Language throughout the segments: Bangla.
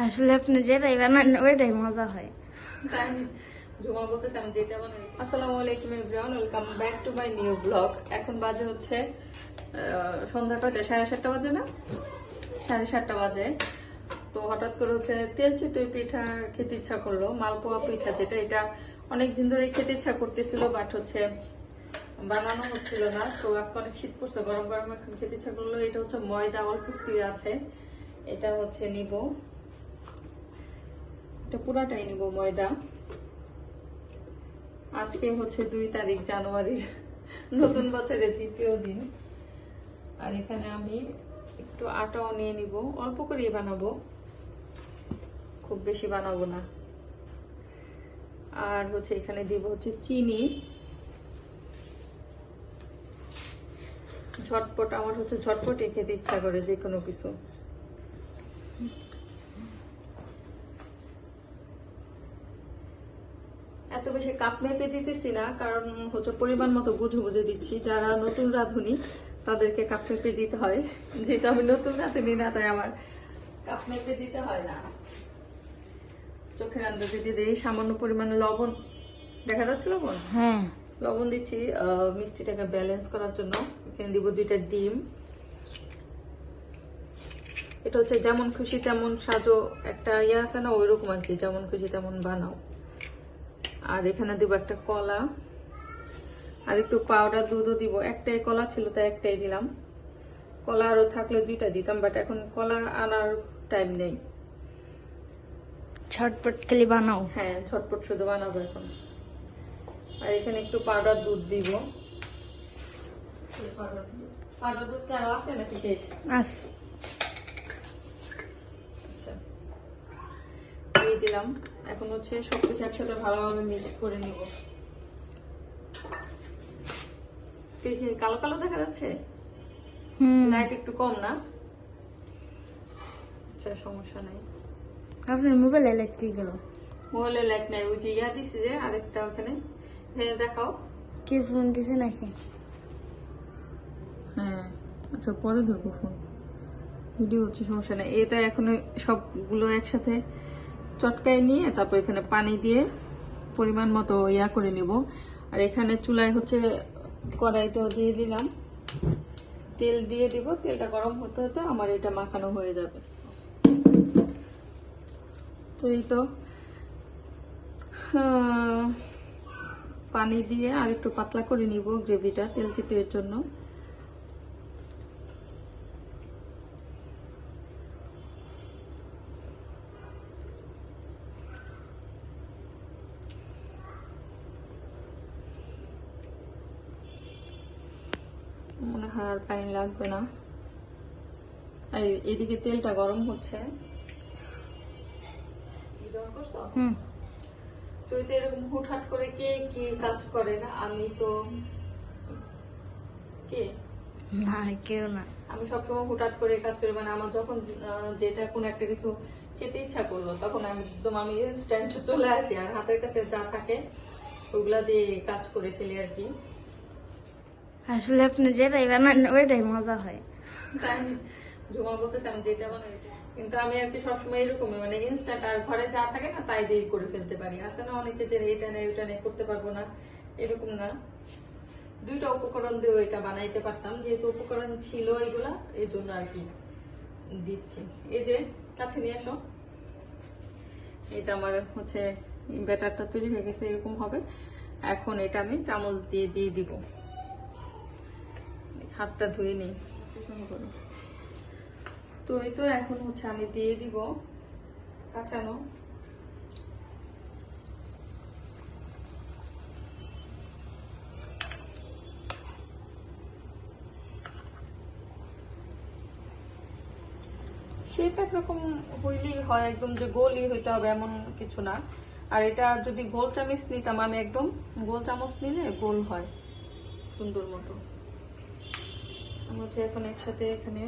আসলে আপনি যেটাই বানান ওইটাই মজা হয়। তাই জুমা বলতেছে আমি যেটা বানাই। আসসালামু আলাইকুম everyone, welcome back to my new blog. এখন বাজে হচ্ছে সন্ধ্যা কয়টা, 7:30 বাজে না, 7:30 বাজে। তো হঠাৎ করে হচ্ছে তেল চিতই পিঠা খেতে ইচ্ছা করলো, মালপোয়া পিঠা যেটা, এটা অনেকদিন ধরে খেতে ইচ্ছা করতেছিল, বাট হচ্ছে বানানো হচ্ছিল না। তো আজকে অনেক শীত পড়ছে, গরম গরম এখন খেতে ইচ্ছা করলো। এটা হচ্ছে ময়দা অল্প একটু আছে, এটা হচ্ছে নিব, এটা পুরাটাই নিব ময়দা। আজকে হচ্ছে 2 তারিখ জানুয়ারির, নতুন বছরের 3য় দিন। আর এখানে আমি একটু আটাও নিয়ে নিব, অল্প করেই বানাবো, খুব বেশি বানাবো না। আর হচ্ছে এখানে দিব হচ্ছে চিনি, ঝটপট, আমার হচ্ছে ঝটপটে খেতে ইচ্ছা করে যে কোনো কিছু। এত বেশি কাপ মেপে দিতেছি না, কারণ হচ্ছে পরিমাণ মতো বুঝে বুঝে দিচ্ছি। যারা নতুন রাঁধুনি তাদেরকে কাপ মেপে দিতে হয়, যেটা আমি নতুন রাঁধুনি না, তাই আমার কাপ মেপে দিতে হয় না। চোখের আন্দাজে দিয়ে দিই। সামান্য পরিমাণে লবণ, দেখা যাচ্ছে লবণ, হ্যাঁ লবণ দিচ্ছি মিষ্টিটাকে ব্যালেন্স করার জন্য। এখানে দিব 2টা ডিম। এটা হচ্ছে যেমন খুশি তেমন সাজো, একটা ইয়ে আছে না, ওইরকম আর কি, যেমন খুশি তেমন বানাও। আর এখানে দিব একটা কলা, আর একটু পাউডার দুধও দিব। একটাই কলা ছিল তাই একটাই দিলাম, কলা আরো থাকলে 2টা দিতাম, বাট এখন কলা আনার টাইম নেই। ঝটপট খালি বানাও। হ্যাঁ, ঝটপট শুধু বানাবো এখন। আর এখানে একটু পাউডার দুধ দিব। পাউডার দুধ কি আরো আছে নাকি শেষ? আচ্ছা আচ্ছা, দিয়ে দিলাম। এখন হচ্ছে সবকিছু একসাথে ভালোভাবে মিক্স করে নিব। কালো কালো দেখা যাচ্ছে, লাইট একটু কম না? আচ্ছা, সমস্যা নাই। আপনার মোবাইলে লাগতে গেল মোবাইলে লাইট নাই, ওই যে ইয়া দিছি যে আরেকটা ওখানে, হ্যাঁ দেখাও। কি ফোন দিছে নাকি? হ্যাঁ আচ্ছা, পরে ধরবো ফোন, ভিডিও হচ্ছে, সমস্যা নেই। এটা এখন সবগুলো একসাথে চটকায় নিয়ে তারপর এখানে পানি দিয়ে পরিমাণ মতো ইয়া করে নিব। আর এখানে চুলায় হচ্ছে কড়াইটাও দিয়ে দিলাম, তেল দিয়ে দিব। তেলটা গরম হতে হতে আমার এটা মাখানো হয়ে যাবে। তো এই তো পানি দিয়ে আর একটু পাতলা করে নিব গ্রেভিটা তেল চিতইয়ের জন্য। মনে হয় আর পানি লাগবে না। আর এদিকে তেলটা গরম হচ্ছে। তুই তো এরকম হুটহাট করে কে কি কাজ করে না, আমি তো কে না কেউ না। আমি সবসময় হুটহাট করে কাজ করি। মানে আমার যখন যেটা কোন একটা কিছু খেতে ইচ্ছা করলো, তখন আমি একদম ইনস্ট্যান্ট চলে আসি, আর হাতের কাছে যা থাকে ওগুলা দিয়ে কাজ করে ফেলি আর কি। আসলে আপনি যেটাই বানান ওইটাই মজা হয়। তাই জুমা বলতেছে আমি যেটা বানাই, কিন্তু আমি আর কি সবসময় এরকমই, মানে ইনস্ট্যান্ট, আর ঘরে যা থাকে না তাই দিয়ে করে ফেলতে পারি। আছে না অনেকে যে এটা নেই ওইটা নেই করতে পারবো না, এরকম না। 2টা উপকরণ দিয়ে এটা বানাইতে পারতাম, যেহেতু উপকরণ ছিল এগুলা, এই জন্য আর কি দিচ্ছি। এই যে কাছে নিয়ে আসো, এই যে আমার হচ্ছে ব্যাটারটা তৈরি হয়ে গেছে, এরকম হবে। এখন এটা আমি চামচ দিয়ে দিয়ে দিব। হাতটা ধুয়ে নিই, করো। তো এই তো এখন হচ্ছে আমি দিয়ে দিব কাঁচানো। শেপ একরকম হইলেই হয়, একদম যে গোলই হইতে হবে এমন কিছু না। আর এটা যদি গোল চামচ নিতাম আমি, একদম গোল চামচ নিলে গোল হয় সুন্দর মতো। আমি হচ্ছে এখন একসাথে এখানে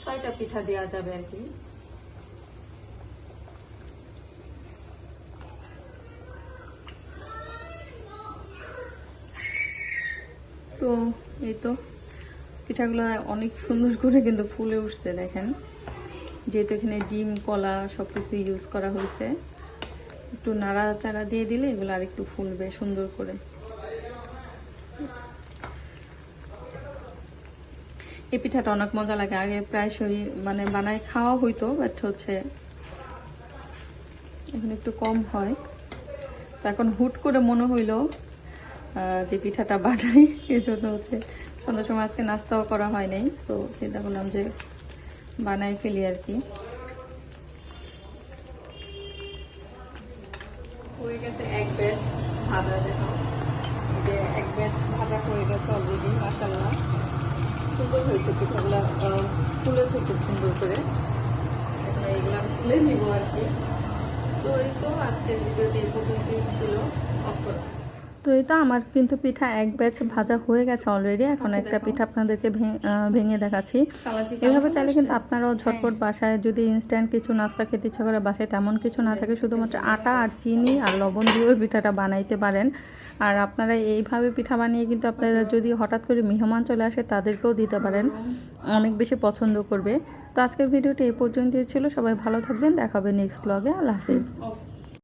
6টা পিঠা দেওয়া যাবে আর কি। তো এই তো পিঠাগুলো অনেক সুন্দর করে কিন্তু ফুলে উঠছে, দেখেন যেহেতু এখানে ডিম কলা সব কিছু ইউজ করা হয়েছে, একটু নাড়াচাড়া দিয়ে দিলে এগুলো আর একটু ফুলবে সুন্দর করে। এই পিঠাটা অনেক মজা লাগে, আগে প্রায়শই মানে বানায় খাওয়া হইতো, বাট হচ্ছে এখন একটু কম হয়। তো এখন হুট করে মনে হইলো যে পিঠাটা বানাই, এই জন্য হচ্ছে সন্ধ্যার সময় আজকে নাস্তাও করা হয় নাই, সো চিন্তা করলাম যে বানাই ফেলি আর কি। হয়ে গেছে এক ব্যাচ ভাজা, দেখো এই যে এক ব্যাচ ভাজা হয়ে গেছে অলরেডি, মাশাআল্লাহ সুন্দর হয়েছে পিঠাগুলো, ফুলেছে খুব সুন্দর করে। এখন এইগুলো আমি তুলে নিব আর কি। তো এই তো আজকের ভিডিওটি এই পর্যন্তই ছিল। তো এটা আমার কিন্তু পিঠা এক ব্যাচ ভাজা হয়ে গেছে অলরেডি। এখন একটা পিঠা আপনাদেরকে ভেঙে দেখাচ্ছি। এভাবে চাইলে কিন্তু আপনারাও ঝটপট বাসায় যদি ইনস্ট্যান্ট কিছু নাস্তা খেতে ইচ্ছা করে, বাসায় তেমন কিছু না থাকে, শুধুমাত্র আটা আর চিনি আর লবণ দিয়েও পিঠাটা বানাইতে পারেন। আর আপনারা এইভাবে পিঠা বানিয়ে কিন্তু আপনারা যদি হঠাৎ করে মেহমান চলে আসে তাদেরকেও দিতে পারেন, অনেক বেশি পছন্দ করবে। তো আজকের ভিডিওটি এই পর্যন্তই ছিল। সবাই ভালো থাকবেন, দেখা হবে নেক্সট ব্লগে। আল্লাহ হাফিজ।